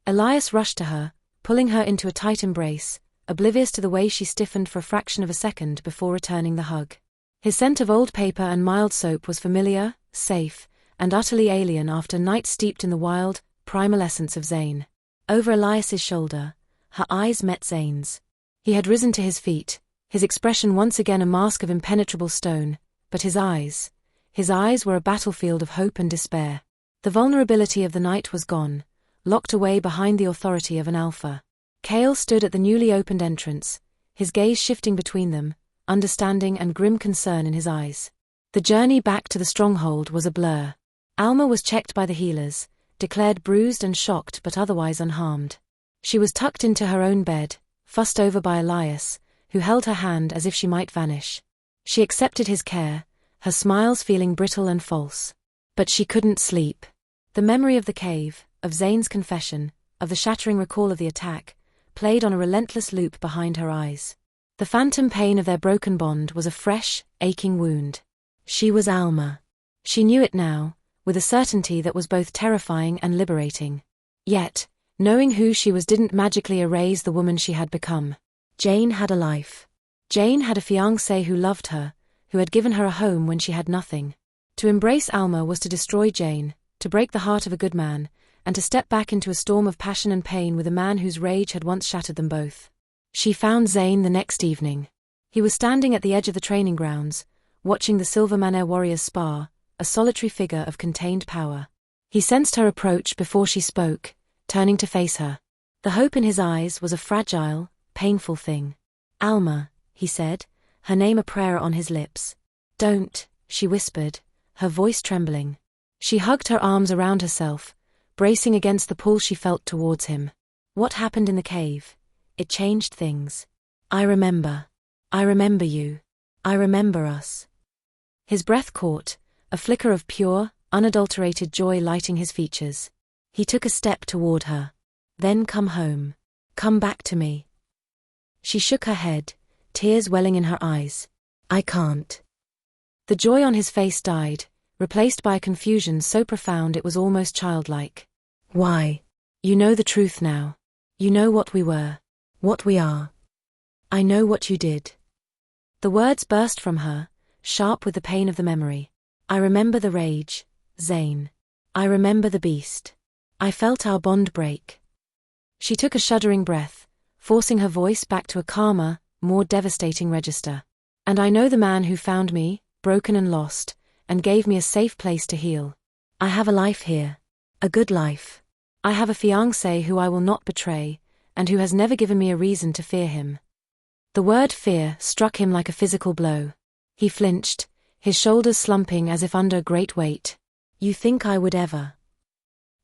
Elias rushed to her, pulling her into a tight embrace, oblivious to the way she stiffened for a fraction of a second before returning the hug. His scent of old paper and mild soap was familiar, safe, and utterly alien after nights steeped in the wild, primal essence of Zane. Over Elias's shoulder, her eyes met Zane's. He had risen to his feet, his expression once again a mask of impenetrable stone, but his eyes were a battlefield of hope and despair. The vulnerability of the night was gone, locked away behind the authority of an alpha. Kale stood at the newly opened entrance, his gaze shifting between them, understanding and grim concern in his eyes. The journey back to the stronghold was a blur. Alma was checked by the healers, declared bruised and shocked but otherwise unharmed. She was tucked into her own bed, fussed over by Elias, who held her hand as if she might vanish. She accepted his care, her smiles feeling brittle and false. But she couldn't sleep. The memory of the cave, of Zane's confession, of the shattering recall of the attack, played on a relentless loop behind her eyes. The phantom pain of their broken bond was a fresh, aching wound. She was Alma. She knew it now, with a certainty that was both terrifying and liberating. Yet, knowing who she was didn't magically erase the woman she had become. Jane had a life. Jane had a fiancé who loved her, who had given her a home when she had nothing. To embrace Alma was to destroy Jane, to break the heart of a good man, and to step back into a storm of passion and pain with a man whose rage had once shattered them both. She found Zane the next evening. He was standing at the edge of the training grounds, watching the Silver Manor warriors spar, a solitary figure of contained power. He sensed her approach before she spoke, turning to face her. The hope in his eyes was a fragile, painful thing. "Alma," he said, her name a prayer on his lips. "Don't," she whispered, her voice trembling. She hugged her arms around herself, bracing against the pull she felt towards him. "What happened in the cave? It changed things. I remember. I remember you. I remember us." His breath caught, a flicker of pure, unadulterated joy lighting his features. He took a step toward her. "Then come home. Come back to me." She shook her head, tears welling in her eyes. "I can't." The joy on his face died, replaced by a confusion so profound it was almost childlike. "Why? You know the truth now. You know what we were. What we are. I know what you did." The words burst from her, sharp with the pain of the memory. "I remember the rage, Zane. I remember the beast. I felt our bond break." She took a shuddering breath, forcing her voice back to a calmer, more devastating register. "And I know the man who found me, broken and lost, and gave me a safe place to heal. I have a life here. A good life. I have a fiancé who I will not betray, and who has never given me a reason to fear him." The word fear struck him like a physical blow. He flinched, his shoulders slumping as if under a great weight. "You think I would ever?"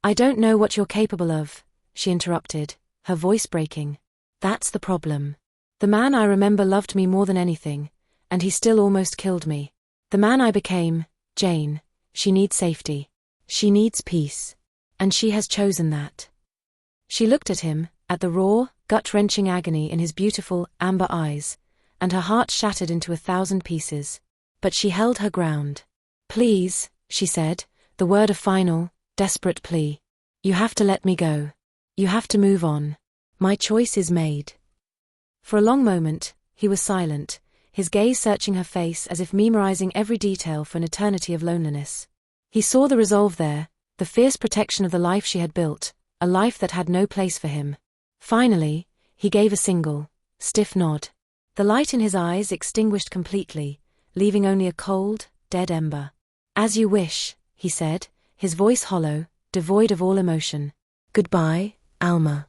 "I don't know what you're capable of," she interrupted, her voice breaking. "That's the problem. The man I remember loved me more than anything, and he still almost killed me. The man I became, Jane, she needs safety. She needs peace. And she has chosen that." She looked at him, at the raw, gut-wrenching agony in his beautiful, amber eyes, and her heart shattered into 1,000 pieces. But she held her ground. "Please," she said, the word a final, desperate plea. "You have to let me go. You have to move on. My choice is made." For a long moment, he was silent, his gaze searching her face as if memorizing every detail for an eternity of loneliness. He saw the resolve there, the fierce protection of the life she had built, a life that had no place for him. Finally, he gave a single, stiff nod. The light in his eyes extinguished completely, leaving only a cold, dead ember. "As you wish," he said, his voice hollow, devoid of all emotion. "Goodbye, Alma."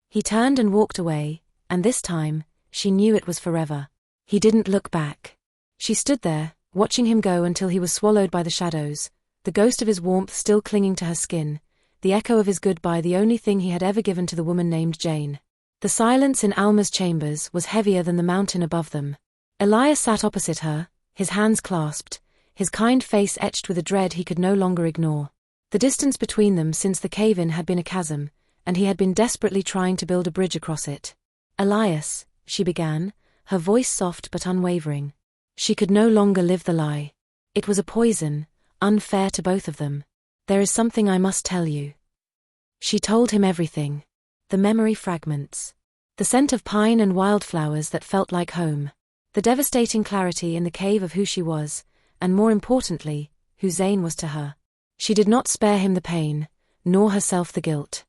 He turned and walked away, and this time, she knew it was forever. He didn't look back. She stood there, watching him go until he was swallowed by the shadows, the ghost of his warmth still clinging to her skin, the echo of his goodbye the only thing he had ever given to the woman named Jane. The silence in Alma's chambers was heavier than the mountain above them. Elias sat opposite her, his hands clasped, his kind face etched with a dread he could no longer ignore. The distance between them since the cave-in had been a chasm, and he had been desperately trying to build a bridge across it. "Elias," she began, her voice soft but unwavering. She could no longer live the lie. It was a poison, unfair to both of them. "There is something I must tell you." She told him everything. The memory fragments. The scent of pine and wildflowers that felt like home. The devastating clarity in the cave of who she was, and more importantly, who Zane was to her. She did not spare him the pain, nor herself the guilt.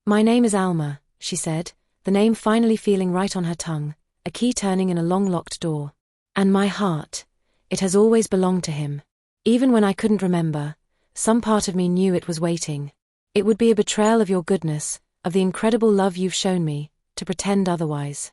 "My name is Alma," she said, the name finally feeling right on her tongue, a key turning in a long-locked door. "And my heart, it has always belonged to him. Even when I couldn't remember, some part of me knew it was waiting. It would be a betrayal of your goodness, of the incredible love you've shown me, to pretend otherwise."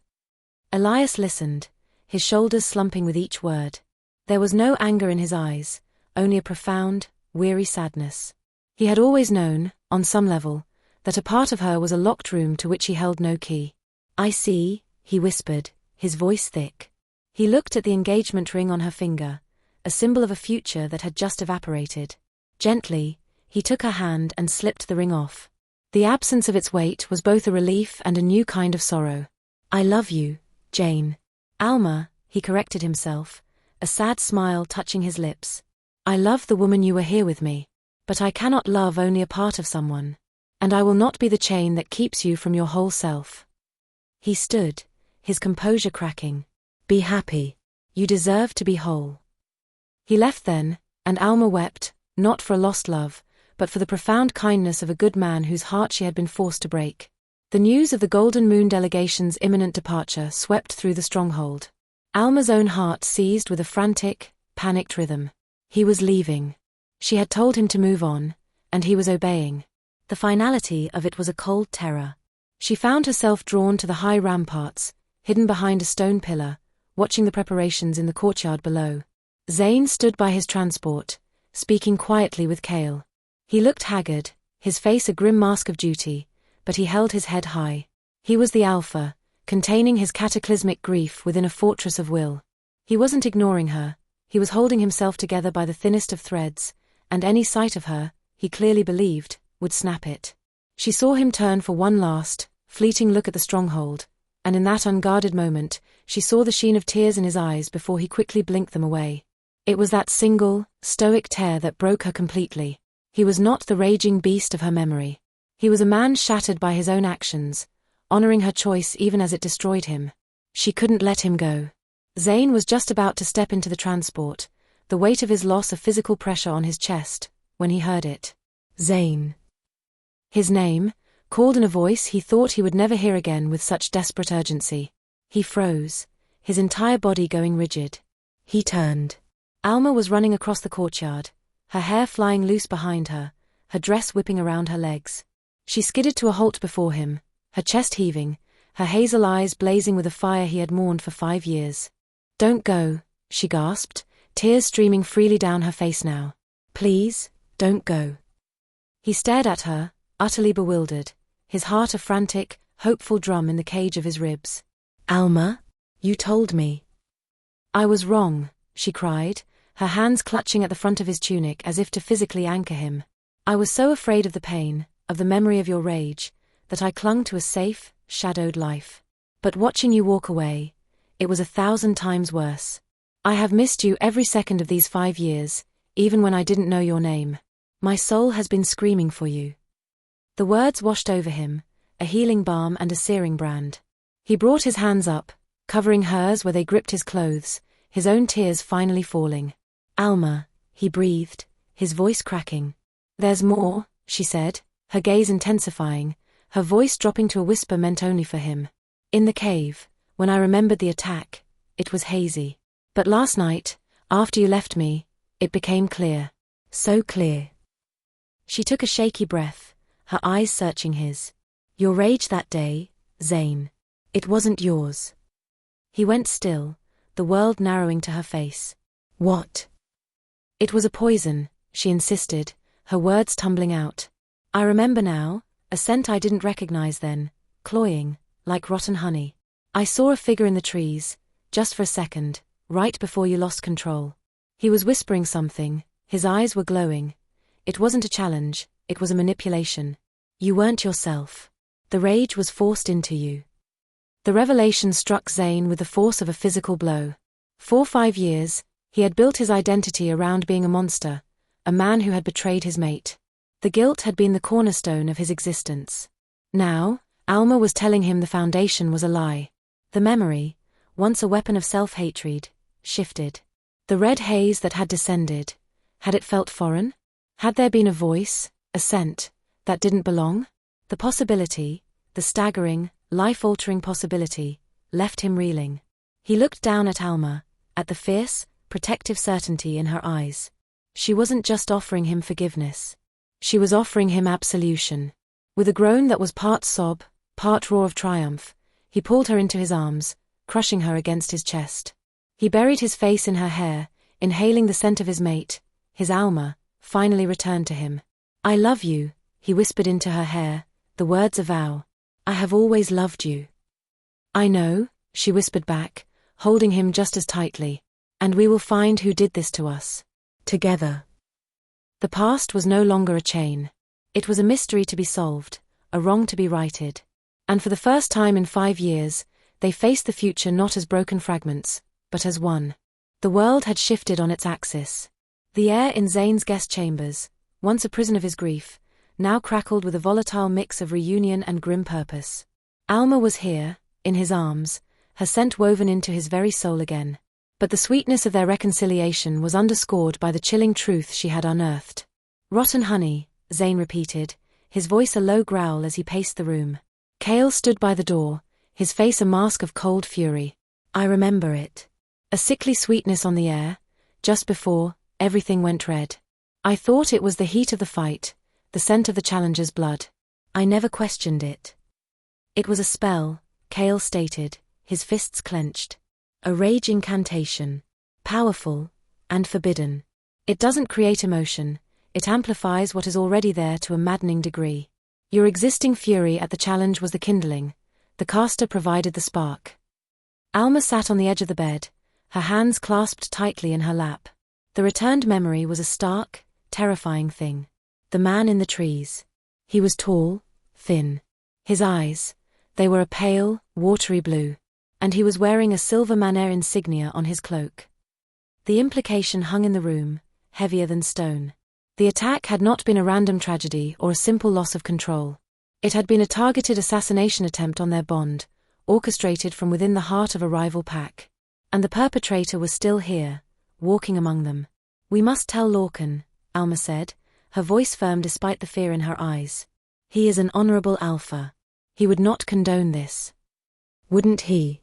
Elias listened, his shoulders slumping with each word. There was no anger in his eyes, only a profound, weary sadness. He had always known, on some level, that a part of her was a locked room to which he held no key. "I see," he whispered, his voice thick. He looked at the engagement ring on her finger, a symbol of a future that had just evaporated. Gently, he took her hand and slipped the ring off. The absence of its weight was both a relief and a new kind of sorrow. "I love you, Jane." "Alma," he corrected himself, a sad smile touching his lips. "I love the woman you were here with me. But I cannot love only a part of someone. And I will not be the chain that keeps you from your whole self." He stood, his composure cracking. "Be happy. You deserve to be whole." He left then, and Alma wept, not for a lost love, but for the profound kindness of a good man whose heart she had been forced to break. The news of the Golden Moon delegation's imminent departure swept through the stronghold. Alma's own heart seized with a frantic, panicked rhythm. He was leaving. She had told him to move on, and he was obeying. The finality of it was a cold terror. She found herself drawn to the high ramparts, hidden behind a stone pillar, watching the preparations in the courtyard below. Zane stood by his transport, speaking quietly with Kale. He looked haggard, his face a grim mask of duty, but he held his head high. He was the Alpha, containing his cataclysmic grief within a fortress of will. He wasn't ignoring her, he was holding himself together by the thinnest of threads, and any sight of her, he clearly believed, would snap it. She saw him turn for one last, fleeting look at the stronghold, and in that unguarded moment, she saw the sheen of tears in his eyes before he quickly blinked them away. It was that single, stoic tear that broke her completely. He was not the raging beast of her memory. He was a man shattered by his own actions, honoring her choice even as it destroyed him. She couldn't let him go. Zane was just about to step into the transport, the weight of his loss a physical pressure on his chest, when he heard it. Zane. His name, called in a voice he thought he would never hear again with such desperate urgency. He froze, his entire body going rigid. He turned. Alma was running across the courtyard, her hair flying loose behind her, her dress whipping around her legs. She skidded to a halt before him, her chest heaving, her hazel eyes blazing with a fire he had mourned for 5 years. "Don't go," she gasped, tears streaming freely down her face now. "Please, don't go." He stared at her, utterly bewildered, his heart a frantic, hopeful drum in the cage of his ribs. "Alma, you told me." "I was wrong," she cried, her hands clutching at the front of his tunic as if to physically anchor him. "I was so afraid of the pain, of the memory of your rage, that I clung to a safe, shadowed life. But watching you walk away, it was 1,000 times worse. I have missed you every second of these 5 years, even when I didn't know your name. My soul has been screaming for you." The words washed over him, a healing balm and a searing brand. He brought his hands up, covering hers where they gripped his clothes, his own tears finally falling. "Alma," he breathed, his voice cracking. "There's more," she said, her gaze intensifying, her voice dropping to a whisper meant only for him. "In the cave, when I remembered the attack, it was hazy. But last night, after you left me, it became clear. So clear." She took a shaky breath, her eyes searching his. "Your rage that day, Zane. It wasn't yours." He went still, the world narrowing to her face. "What?" "It was a poison," she insisted, her words tumbling out. "I remember now, a scent I didn't recognize then, cloying, like rotten honey. I saw a figure in the trees, just for a second, right before you lost control." He was whispering something, his eyes were glowing. It wasn't a challenge, it was a manipulation. "You weren't yourself. The rage was forced into you." The revelation struck Zane with the force of a physical blow. For 5 years, he had built his identity around being a monster, a man who had betrayed his mate. The guilt had been the cornerstone of his existence. Now, Alma was telling him the foundation was a lie. The memory, once a weapon of self-hatred, shifted. The red haze that had descended, had it felt foreign? Had there been a voice, a scent, that didn't belong? The possibility, the staggering, life-altering possibility, left him reeling. He looked down at Alma, at the fierce, protective certainty in her eyes. She wasn't just offering him forgiveness. She was offering him absolution. With a groan that was part sob, part roar of triumph, he pulled her into his arms, crushing her against his chest. He buried his face in her hair, inhaling the scent of his mate. His Alma finally returned to him. "I love you," he whispered into her hair, the words a vow. "I have always loved you." "I know," she whispered back, holding him just as tightly. "And we will find who did this to us. Together." The past was no longer a chain. It was a mystery to be solved, a wrong to be righted. And for the first time in 5 years, they faced the future not as broken fragments, but as one. The world had shifted on its axis. The air in Zane's guest chambers, once a prison of his grief, now crackled with a volatile mix of reunion and grim purpose. Alma was here, in his arms, her scent woven into his very soul again. But the sweetness of their reconciliation was underscored by the chilling truth she had unearthed. "Rotten honey," Zane repeated, his voice a low growl as he paced the room. Cale stood by the door, his face a mask of cold fury. "I remember it. A sickly sweetness on the air, just before everything went red. I thought it was the heat of the fight, the scent of the challenger's blood. I never questioned it." "It was a spell," Cale stated, his fists clenched. "A rage incantation. Powerful and forbidden. It doesn't create emotion, it amplifies what is already there to a maddening degree. Your existing fury at the challenge was the kindling, the caster provided the spark." Alma sat on the edge of the bed, her hands clasped tightly in her lap. The returned memory was a stark, terrifying thing. The man in the trees. He was tall, thin. His eyes, they were a pale, watery blue. And he was wearing a silver Manair insignia on his cloak. The implication hung in the room, heavier than stone. The attack had not been a random tragedy or a simple loss of control. It had been a targeted assassination attempt on their bond, orchestrated from within the heart of a rival pack. And the perpetrator was still here, walking among them. "We must tell Lorcan," Alma said, her voice firm despite the fear in her eyes. "He is an honorable alpha. He would not condone this." "Wouldn't he?"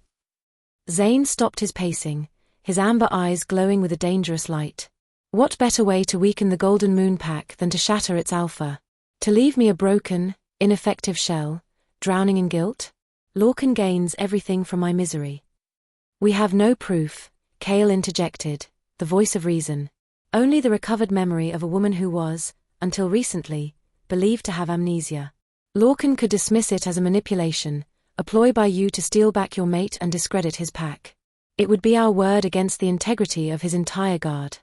Zane stopped his pacing, his amber eyes glowing with a dangerous light. "What better way to weaken the Golden Moon Pack than to shatter its alpha? To leave me a broken, ineffective shell, drowning in guilt? Lorcan gains everything from my misery." "We have no proof," Cale interjected, the voice of reason. "Only the recovered memory of a woman who was, until recently, believed to have amnesia. Lorcan could dismiss it as a manipulation, a ploy by you to steal back your mate and discredit his pack. It would be our word against the integrity of his entire guard."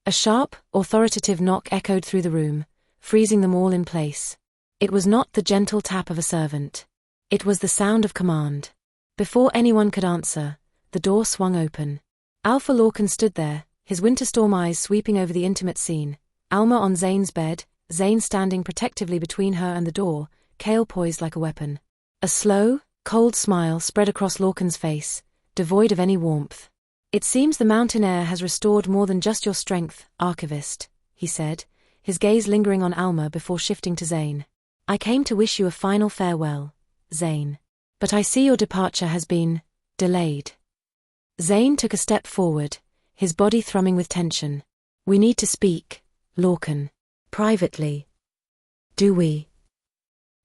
A sharp, authoritative knock echoed through the room, freezing them all in place. It was not the gentle tap of a servant. It was the sound of command. Before anyone could answer, the door swung open. Alpha Lorcan stood there, his winterstorm eyes sweeping over the intimate scene. Alma on Zane's bed, Zane standing protectively between her and the door, Cale poised like a weapon. A slow, cold smile spread across Lorcan's face, devoid of any warmth. "It seems the mountain air has restored more than just your strength, Archivist," he said, his gaze lingering on Alma before shifting to Zane. "I came to wish you a final farewell, Zane. But I see your departure has been delayed." Zane took a step forward, his body thrumming with tension. "We need to speak, Lorcan. Privately." "Do we?"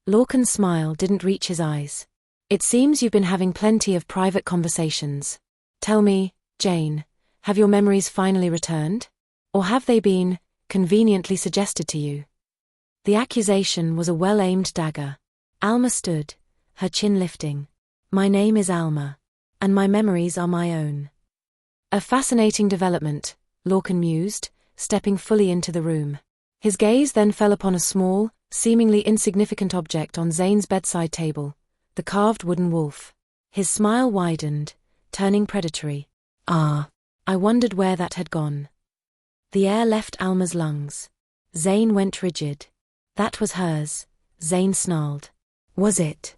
Lorcan's smile didn't reach his eyes. "It seems you've been having plenty of private conversations. Tell me, Jane, have your memories finally returned? Or have they been conveniently suggested to you?" The accusation was a well-aimed dagger. Alma stood, her chin lifting. "My name is Alma, and my memories are my own." "A fascinating development," Lorcan mused, stepping fully into the room. His gaze then fell upon a small, seemingly insignificant object on Zane's bedside table, the carved wooden wolf. His smile widened, turning predatory. "Ah, I wondered where that had gone." The air left Alma's lungs. Zane went rigid. "That was hers," Zane snarled. "Was it?"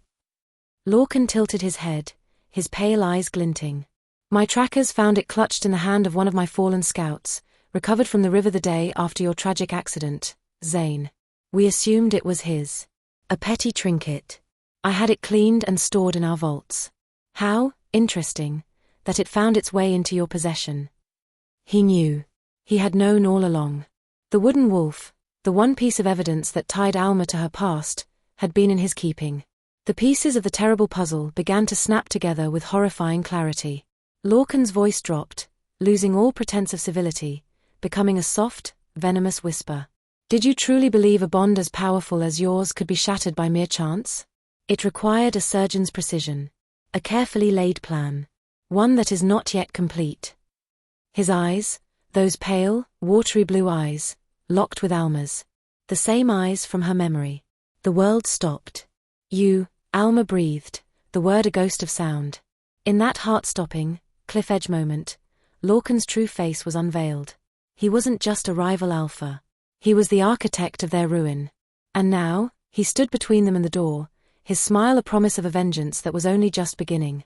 Lorcan tilted his head, his pale eyes glinting. "My trackers found it clutched in the hand of one of my fallen scouts, recovered from the river the day after your tragic accident, Zane. We assumed it was his. A petty trinket. I had it cleaned and stored in our vaults. How interesting that it found its way into your possession." He knew. He had known all along. The wooden wolf, the one piece of evidence that tied Alma to her past, had been in his keeping. The pieces of the terrible puzzle began to snap together with horrifying clarity. Lorcan's voice dropped, losing all pretense of civility, becoming a soft, venomous whisper. Did you truly believe a bond as powerful as yours could be shattered by mere chance? It required a surgeon's precision. A carefully laid plan. One that is not yet complete. His eyes, those pale, watery blue eyes, locked with Alma's. The same eyes from her memory. The world stopped. You, Alma breathed, the word a ghost of sound. In that heart-stopping, cliff-edge moment, Lorcan's true face was unveiled. He wasn't just a rival alpha. He was the architect of their ruin. And now, he stood between them and the door, his smile a promise of a vengeance that was only just beginning.